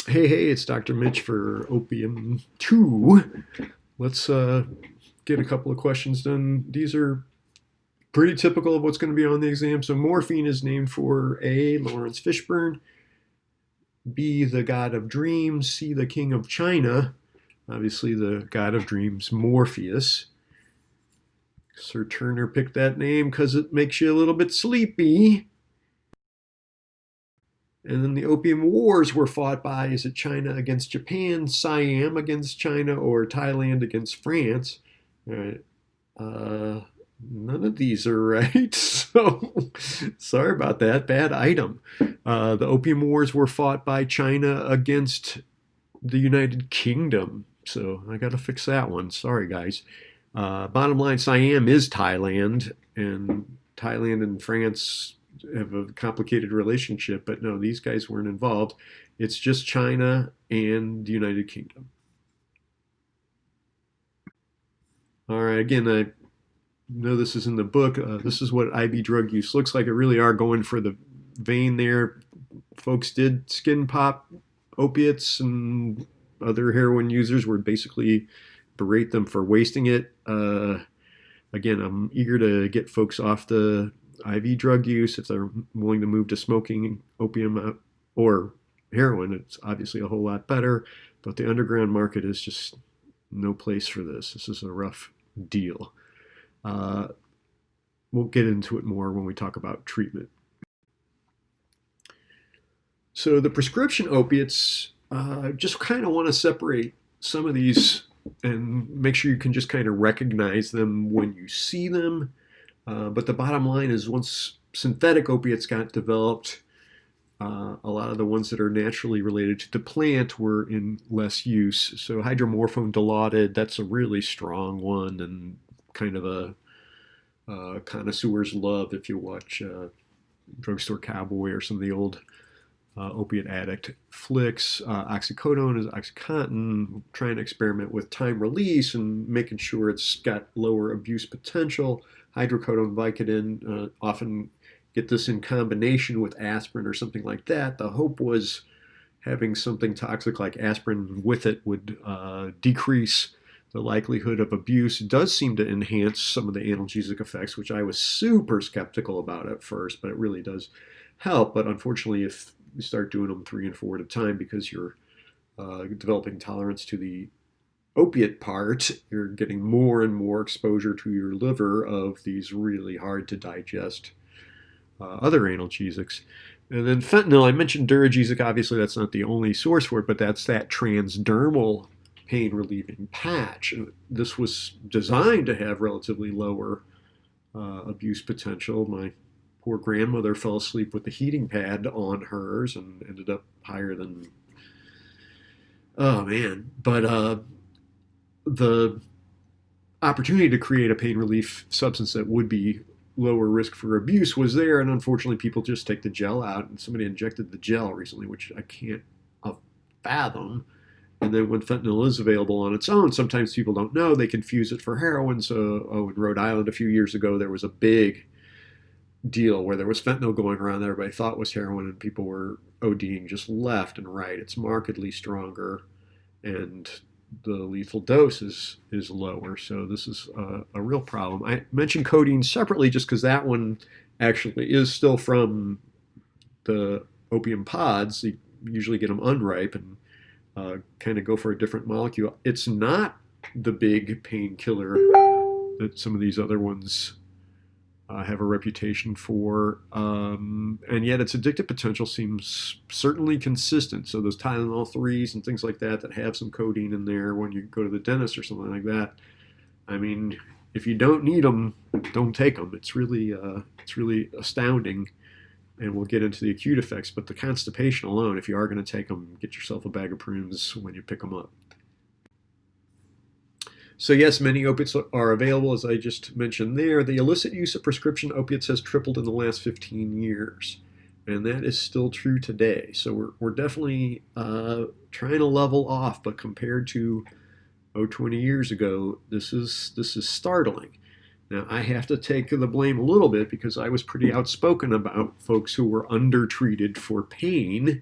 Hey, it's Dr. Mitch for Opium 2. Let's get a couple of questions done. These are pretty typical of what's going to be on the exam. So, morphine is named for A, Lawrence Fishburne, B, the god of dreams, C, the king of China, obviously the god of dreams, Morpheus. Sir Turner picked that name because it makes you a little bit sleepy. And then the Opium Wars were fought by, is it China against Japan, Siam against China, or Thailand against France? All right. None of these are right. So sorry about that. Bad item. The Opium Wars were fought by China against the United Kingdom. So I got to fix that one. Sorry, guys. Bottom line, Siam is Thailand, and Thailand and France have a complicated relationship, but no, these guys weren't involved. It's just China and the United Kingdom. All right, again, I know this is in the book. This is what IV drug use looks like. It really are going for the vein there. Folks did skin pop opiates, and other heroin users were basically berate them for wasting it. Again, I'm eager to get folks off the IV drug use if they're willing to move to smoking opium or heroin. It's obviously a whole lot better, but the underground market is just no place for this. This is a rough deal. Uh, we'll get into it more when we talk about treatment. So the prescription opiates, just kind of want to separate some of these and make sure you can just kind of recognize them when you see them. But the bottom line is once synthetic opiates got developed, a lot of the ones that are naturally related to the plant were in less use. So hydromorphone dilaudid, that's a really strong one and kind of a connoisseur's love if you watch Drugstore Cowboy or some of the old opiate addict flicks. Oxycodone is OxyContin, trying to experiment with time release and making sure it's got lower abuse potential. Hydrocodone, Vicodin, often get this in combination with aspirin or something like that. The hope was having something toxic like aspirin with it would decrease the likelihood of abuse. It does seem to enhance some of the analgesic effects, which I was super skeptical about at first, but it really does help. But unfortunately, if you start doing them 3 and 4 at a time because you're developing tolerance to the opiate part, you're getting more and more exposure to your liver of these really hard to digest other analgesics. And then fentanyl, I mentioned Duragesic, obviously that's not the only source for it, but that's that transdermal pain relieving patch. This was designed to have relatively lower abuse potential. My poor grandmother fell asleep with the heating pad on hers and ended up higher than, oh man. But the opportunity to create a pain relief substance that would be lower risk for abuse was there, and unfortunately people just take the gel out, and somebody injected the gel recently, which I can't fathom. And then when fentanyl is available on its own, sometimes people don't know, they confuse it for heroin. So in Rhode Island a few years ago there was a big deal where there was fentanyl going around that everybody thought was heroin, and people were ODing just left and right. It's markedly stronger, and the lethal dose is lower. So this is a real problem. I mentioned codeine separately just because that one actually is still from the opium pods. You usually get them unripe and kind of go for a different molecule. It's not the big painkiller that some of these other ones have a reputation for, and yet its addictive potential seems certainly consistent. So those Tylenol 3s and things like that that have some codeine in there when you go to the dentist or something like that, I mean, if you don't need them, don't take them. It's really astounding, and we'll get into the acute effects. But the constipation alone, if you are going to take them, get yourself a bag of prunes when you pick them up. So yes, many opiates are available, as I just mentioned there. The illicit use of prescription opiates has tripled in the last 15 years, and that is still true today. So we're definitely trying to level off, but compared to 20 years ago, this is startling. Now I have to take the blame a little bit because I was pretty outspoken about folks who were undertreated for pain,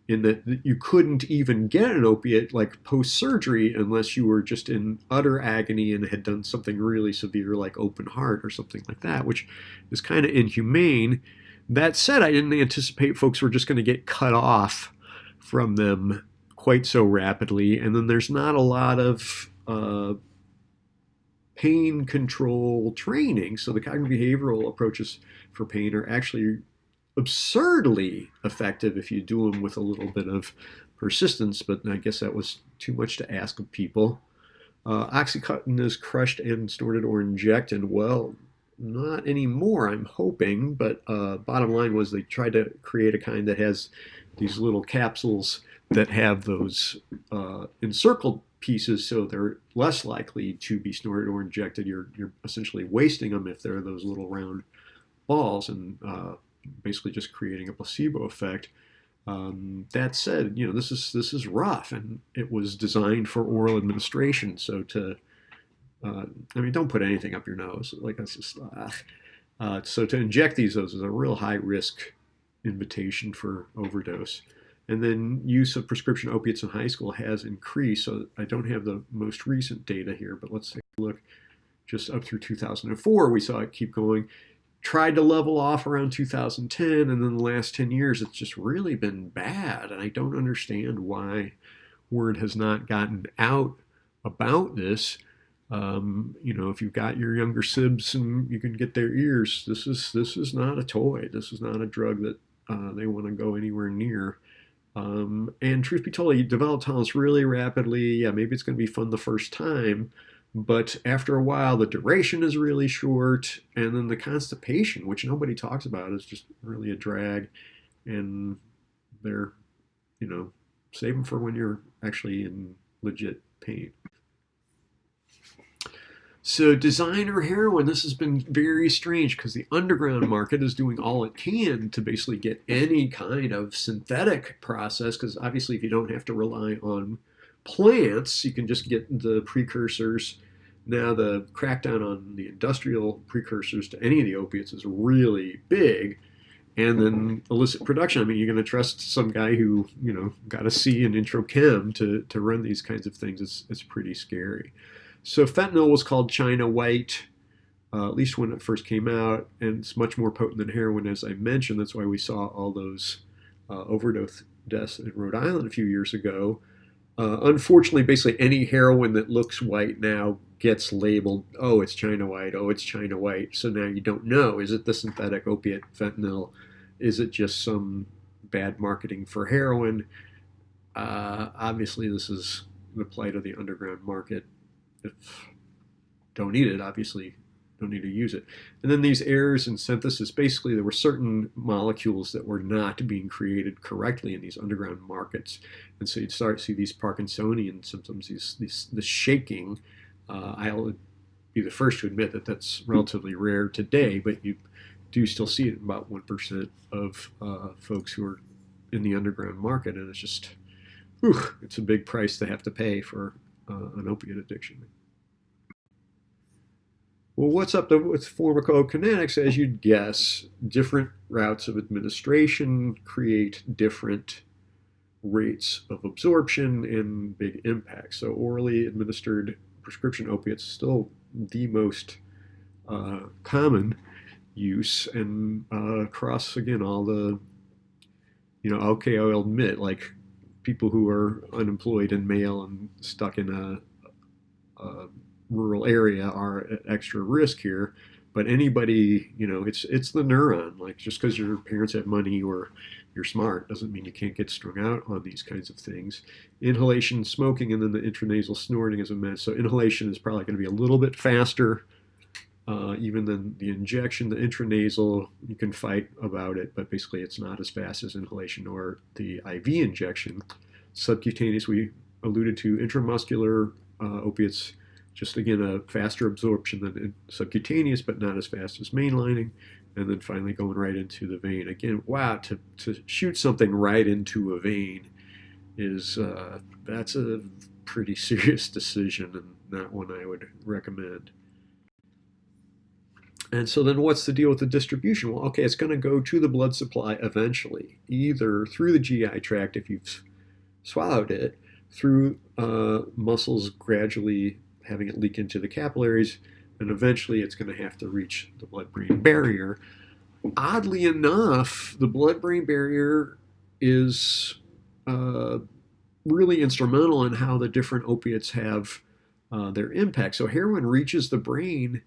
in that you couldn't even get an opiate like post-surgery unless you were just in utter agony and had done something really severe like open heart or something like that, which is kind of inhumane. That said, I didn't anticipate folks were just going to get cut off from them quite so rapidly. And then there's not a lot of pain control training. So the cognitive behavioral approaches for pain are actually absurdly effective if you do them with a little bit of persistence, but I guess that was too much to ask of people. Oxycontin is crushed and snorted or injected. Well, not anymore, I'm hoping, but bottom line was they tried to create a kind that has these little capsules that have those encircled pieces, so they're less likely to be snorted or injected. You're essentially wasting them if they're those little round balls, and basically just creating a placebo effect. That said, this is rough, and it was designed for oral administration. So don't put anything up your nose. Like that's just so to inject those is a real high risk invitation for overdose. And then use of prescription opiates in high school has increased. So I don't have the most recent data here, but let's take a look. Just up through 2004, we saw it keep going. Tried to level off around 2010, and then the last 10 years, it's just really been bad. And I don't understand why word has not gotten out about this. If you've got your younger sibs and you can get their ears, this is not a toy. This is not a drug that they want to go anywhere near. And truth be told, you develop tolerance really rapidly. Yeah, maybe it's going to be fun the first time, but after a while, the duration is really short, and then the constipation, which nobody talks about, is just really a drag. And they're, save them for when you're actually in legit pain. So designer heroin, this has been very strange because the underground market is doing all it can to basically get any kind of synthetic process, because obviously if you don't have to rely on plants, you can just get the precursors. Now the crackdown on the industrial precursors to any of the opiates is really big. And then illicit production. I mean, you're going to trust some guy who, got a C in intro chem to run these kinds of things. It's pretty scary. So fentanyl was called China White, at least when it first came out, and it's much more potent than heroin, as I mentioned. That's why we saw all those overdose deaths in Rhode Island a few years ago. Unfortunately, basically any heroin that looks white now gets labeled, oh, it's China White, oh, it's China White. So now you don't know, is it the synthetic opiate fentanyl? Is it just some bad marketing for heroin? Obviously, this is the plight of the underground market. If don't need it, obviously don't need to use it. And then these errors in synthesis, basically there were certain molecules that were not being created correctly in these underground markets. And so you'd start to see these Parkinsonian symptoms, this shaking. I'll be the first to admit that that's relatively rare today, but you do still see it in about 1% of folks who are in the underground market. And it's just, it's a big price to have to pay for an opiate addiction. Well, what's up with pharmacokinetics? As you'd guess, different routes of administration create different rates of absorption and big impacts. So orally administered prescription opiates still the most common use, and across, again, all the, okay, I'll admit, like people who are unemployed and male and stuck in a rural area are at extra risk here. But anybody, it's the neuron. Like just because your parents have money or you're smart doesn't mean you can't get strung out on these kinds of things. Inhalation, smoking, and then the intranasal snorting is a mess. So inhalation is probably going to be a little bit faster even than the injection. The intranasal, you can fight about it, but basically it's not as fast as inhalation or the IV injection. Subcutaneous, we alluded to. Intramuscular opiates, just again a faster absorption than subcutaneous, but not as fast as mainlining. And then finally going right into the vein. Again, wow, to shoot something right into a vein is that's a pretty serious decision, and not one I would recommend. And so then what's the deal with the distribution? Well, okay, it's going to go to the blood supply eventually, either through the GI tract if you've swallowed it, through muscles gradually having it leak into the capillaries, and eventually it's going to have to reach the blood-brain barrier. Oddly enough, the blood-brain barrier is really instrumental in how the different opiates have their impact. So heroin reaches the brain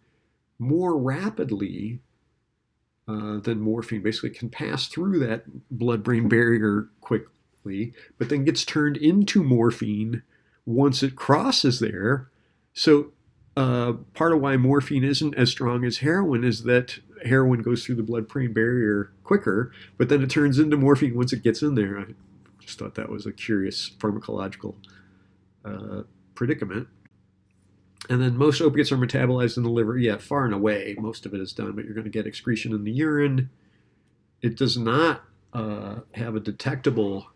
more rapidly than morphine, basically can pass through that blood-brain barrier quickly, but then gets turned into morphine once it crosses there. So part of why morphine isn't as strong as heroin is that heroin goes through the blood-brain barrier quicker, but then it turns into morphine once it gets in there. I just thought that was a curious pharmacological predicament. And then most opiates are metabolized in the liver. Yeah, far and away, most of it is done, but you're going to get excretion in the urine. It does not have a detectable,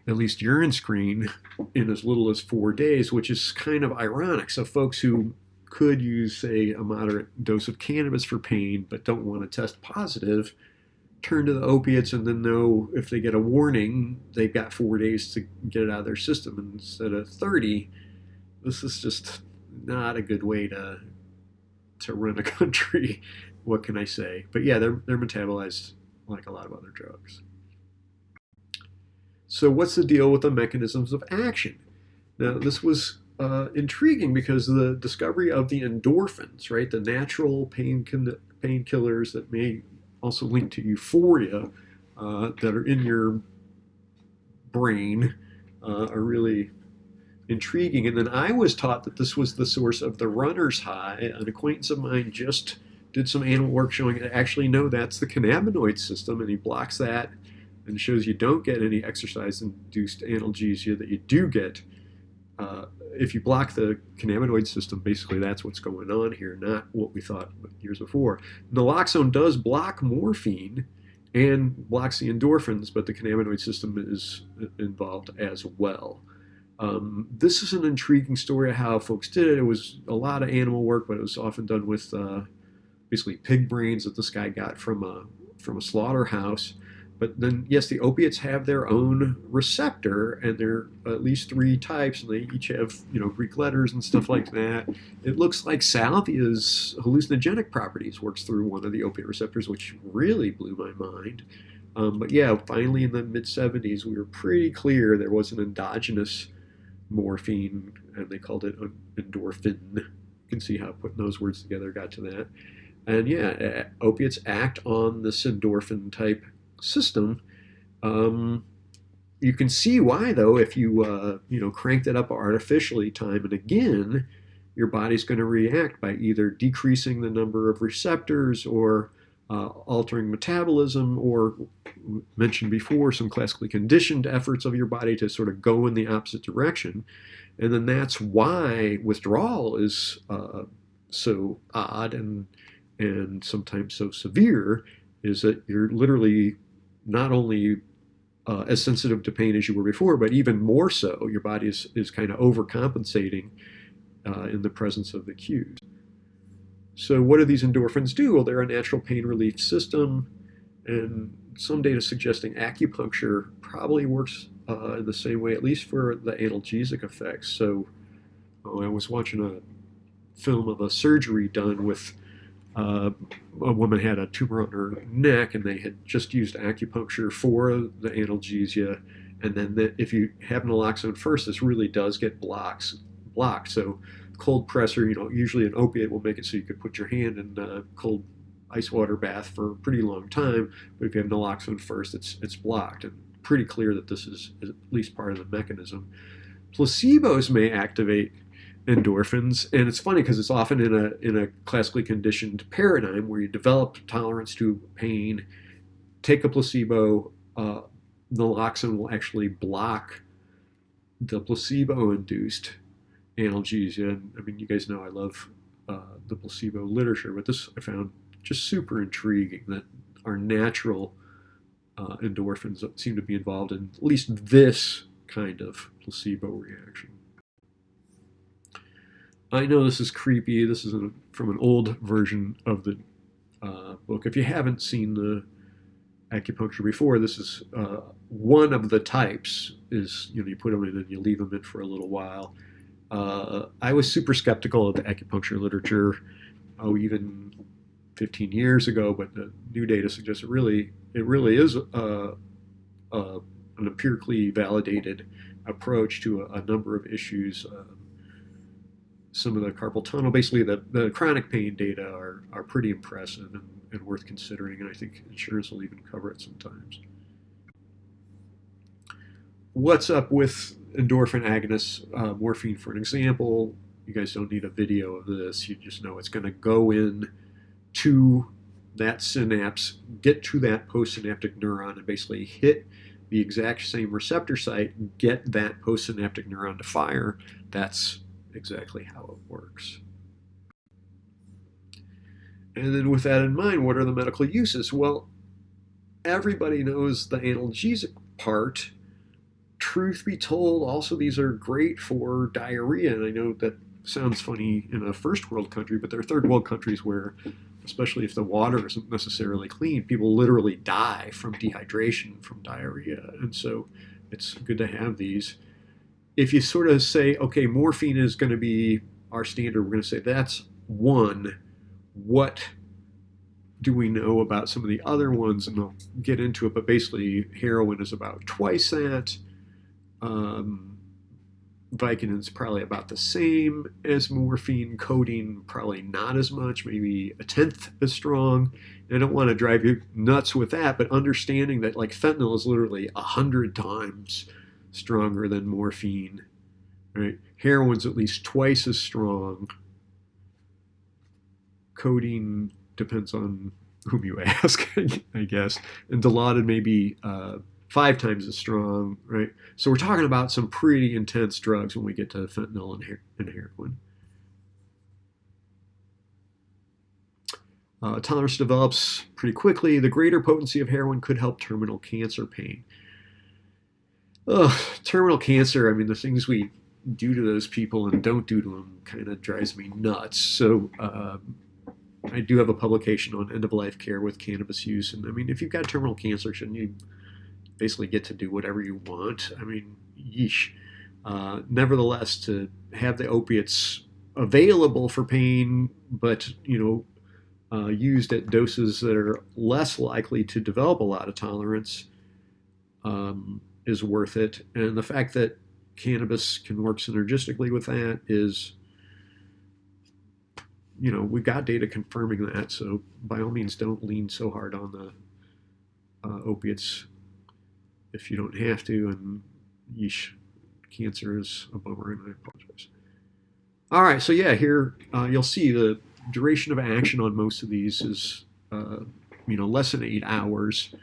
at least urine screen, in as little as 4 days, which is kind of ironic. So folks who could use, say, a moderate dose of cannabis for pain but don't want to test positive turn to the opiates and then know if they get a warning, they've got 4 days to get it out of their system instead of 30. This is just not a good way to run a country. What can I say? But yeah, they're metabolized like a lot of other drugs. So what's the deal with the mechanisms of action? Now, this was intriguing because the discovery of the endorphins, right, the natural painkillers that may also link to euphoria that are in your brain are really intriguing. And then I was taught that this was the source of the runner's high. An acquaintance of mine just did some animal work showing that actually, no, that's the cannabinoid system, and he blocks that and shows you don't get any exercise-induced analgesia that you do get. If you block the cannabinoid system, basically that's what's going on here, not what we thought years before. Naloxone does block morphine and blocks the endorphins, but the cannabinoid system is involved as well. This is an intriguing story of how folks did it. It was a lot of animal work, but it was often done with basically pig brains that this guy got from a slaughterhouse. But then, yes, the opiates have their own receptor, and there are at least 3 types, and they each have, Greek letters and stuff like that. It looks like salvia's hallucinogenic properties works through one of the opiate receptors, which really blew my mind. But yeah, finally in the mid-70s, we were pretty clear there was an endogenous morphine, and they called it endorphin. You can see how putting those words together got to that. And yeah, opiates act on this endorphin type system. You can see why, though, if you crank that up artificially time and again, your body's going to react by either decreasing the number of receptors or altering metabolism, or mentioned before, some classically conditioned efforts of your body to sort of go in the opposite direction. And then that's why withdrawal is so odd and sometimes so severe, is that you're literally not only as sensitive to pain as you were before, but even more so, your body is kind of overcompensating in the presence of the cues. So what do these endorphins do? Well, they're a natural pain relief system, and some data suggesting acupuncture probably works in the same way, at least for the analgesic effects. So I was watching a film of a surgery done with a woman had a tumor on her neck, and they had just used acupuncture for the analgesia. And then if you have naloxone first, this really does get blocked. So cold pressor, usually an opiate will make it so you could put your hand in a cold ice water bath for a pretty long time. But if you have naloxone first, it's blocked. And pretty clear that this is at least part of the mechanism. Placebos may activate endorphins, and it's funny because it's often in a classically conditioned paradigm where you develop tolerance to pain, take a placebo, naloxone will actually block the placebo-induced analgesia. And I mean, you guys know I love the placebo literature, but this I found just super intriguing, that our natural endorphins seem to be involved in at least this kind of placebo reaction. I know this is creepy. This is from an old version of the book. If you haven't seen the acupuncture before, this is one of the types. Is you put them in and you leave them in for a little while. I was super skeptical of the acupuncture literature, even 15 years ago, but the new data suggests it really is an empirically validated approach to a number of issues. Some of the carpal tunnel, basically the chronic pain data are pretty impressive and worth considering, and I think insurance will even cover it sometimes. What's up with endorphin agonists? Morphine, for an example. You guys don't need a video of this. You just know it's going to go in to that synapse, get to that postsynaptic neuron, and basically hit the exact same receptor site, get that postsynaptic neuron to fire. That's exactly how it works. And then with that in mind, what are the medical uses? Well, everybody knows the analgesic part. Truth be told, also these are great for diarrhea. And I know that sounds funny in a first world country, but there are third world countries where, especially if the water isn't necessarily clean, people literally die from dehydration from diarrhea. And so it's good to have these. If you sort of say, okay, morphine is going to be our standard, we're going to say that's one. What do we know about some of the other ones? And I'll get into it, but basically heroin is about twice that. Vicodin's probably about the same as morphine. Codeine, probably not as much, maybe a tenth as strong. And I don't want to drive you nuts with that, but understanding that like fentanyl is literally 100 times stronger than morphine, right? Heroin's at least twice as strong. Codeine depends on whom you ask, I guess. And Dilaudid may be 5 times as strong, right? So we're talking about some pretty intense drugs when we get to fentanyl and heroin. Tolerance develops pretty quickly. The greater potency of heroin could help terminal cancer pain. Terminal cancer, I mean, the things we do to those people and don't do to them kind of drives me nuts. So I do have a publication on end-of-life care with cannabis use. And I mean, if you've got terminal cancer, shouldn't you basically get to do whatever you want? I mean, yeesh. Nevertheless, to have the opiates available for pain, but, used at doses that are less likely to develop a lot of tolerance, is worth it. And the fact that cannabis can work synergistically with that is, we've got data confirming that. So by all means, don't lean so hard on the opiates if you don't have to. And yeesh, cancer is a bummer, and I apologize. All right, so yeah, here you'll see the duration of action on most of these is, less than 8 hours.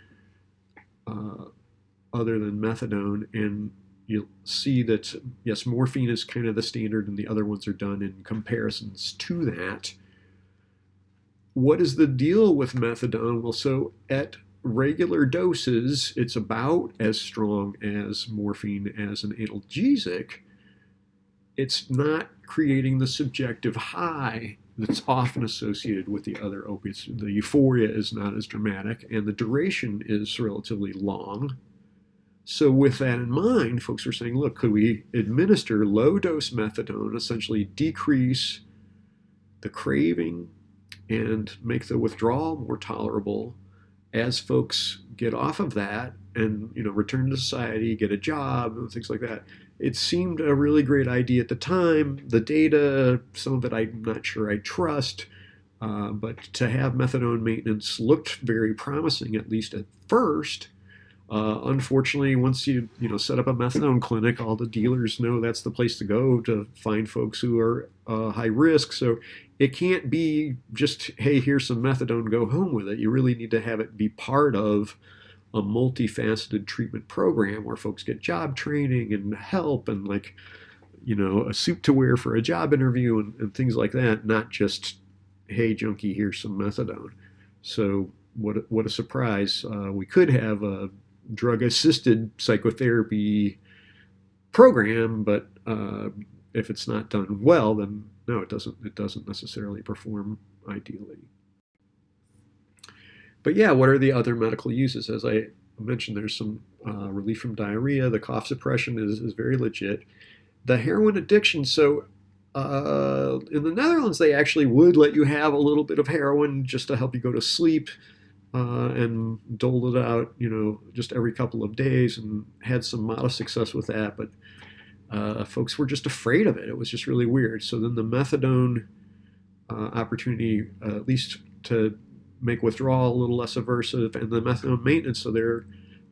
Other than methadone, and you'll see that, yes, morphine is kind of the standard and the other ones are done in comparisons to that. What is the deal with methadone? Well, so at regular doses, it's about as strong as morphine as an analgesic. It's not creating the subjective high that's often associated with the other opiates. The euphoria is not as dramatic, and the duration is relatively long. So with that in mind, folks are saying, look, could we administer low-dose methadone, essentially decrease the craving and make the withdrawal more tolerable as folks get off of that and, return to society, get a job, and things like that. It seemed a really great idea at the time. The data, some of it I'm not sure I trust, but to have methadone maintenance looked very promising, at least at first. Unfortunately, once you set up a methadone clinic, all the dealers know that's the place to go to find folks who are high risk. So it can't be just, hey, here's some methadone, go home with it. You really need to have it be part of a multifaceted treatment program where folks get job training and help and a suit to wear for a job interview and things like that, not just, hey, junkie, here's some methadone. So what a surprise. We could have a drug-assisted psychotherapy program, but if it's not done well, then no, it doesn't necessarily perform ideally. But yeah, what are the other medical uses? As I mentioned, there's some relief from diarrhea. The cough suppression is very legit. The heroin addiction. So in the Netherlands, they actually would let you have a little bit of heroin just to help you go to sleep, and doled it out, just every couple of days, and had some modest success with that. But folks were just afraid of it. It was just really weird. So then the methadone opportunity, at least to make withdrawal a little less aversive, and the methadone maintenance. So they're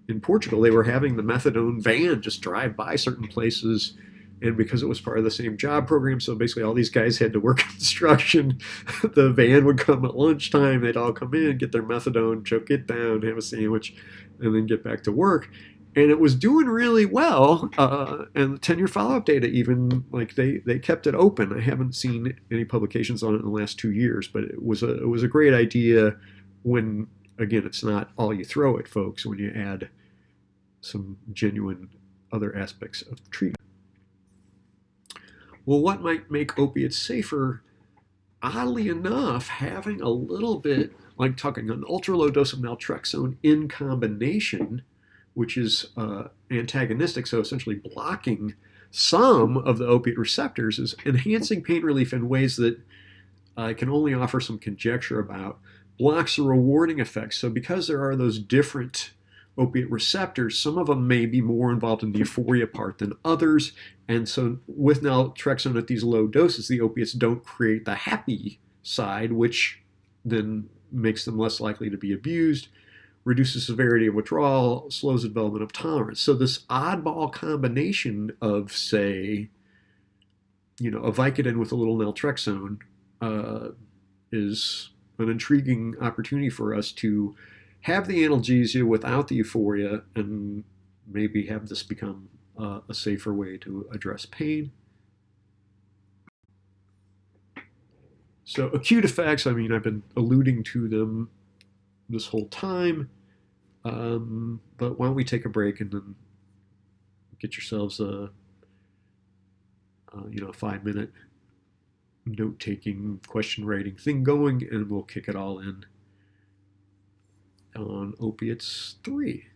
in Portugal, they were having the methadone van just drive by certain places. And because it was part of the same job program, so basically all these guys had to work construction. The van would come at lunchtime. They'd all come in, get their methadone, choke it down, have a sandwich, and then get back to work. And it was doing really well. And the 10-year follow-up data, even, like, they kept it open. I haven't seen any publications on it in the last 2 years, but it was a great idea when, again, it's not all you throw at folks, when you add some genuine other aspects of treatment. Well, what might make opiates safer? Oddly enough, having a little bit, like talking an ultra low dose of naltrexone in combination, which is antagonistic, so essentially blocking some of the opiate receptors, is enhancing pain relief in ways that I can only offer some conjecture about. Blocks the rewarding effects. So because there are those different opiate receptors, some of them may be more involved in the euphoria part than others. And so with naltrexone at these low doses, the opiates don't create the happy side, which then makes them less likely to be abused, reduces severity of withdrawal, slows the development of tolerance. So this oddball combination of, say, a Vicodin with a little naltrexone is an intriguing opportunity for us to have the analgesia without the euphoria, and maybe have this become a safer way to address pain. So acute effects, I mean, I've been alluding to them this whole time, but why don't we take a break and then get yourselves a 5-minute note-taking, question-writing thing going, and we'll kick it all in on Opiates 3.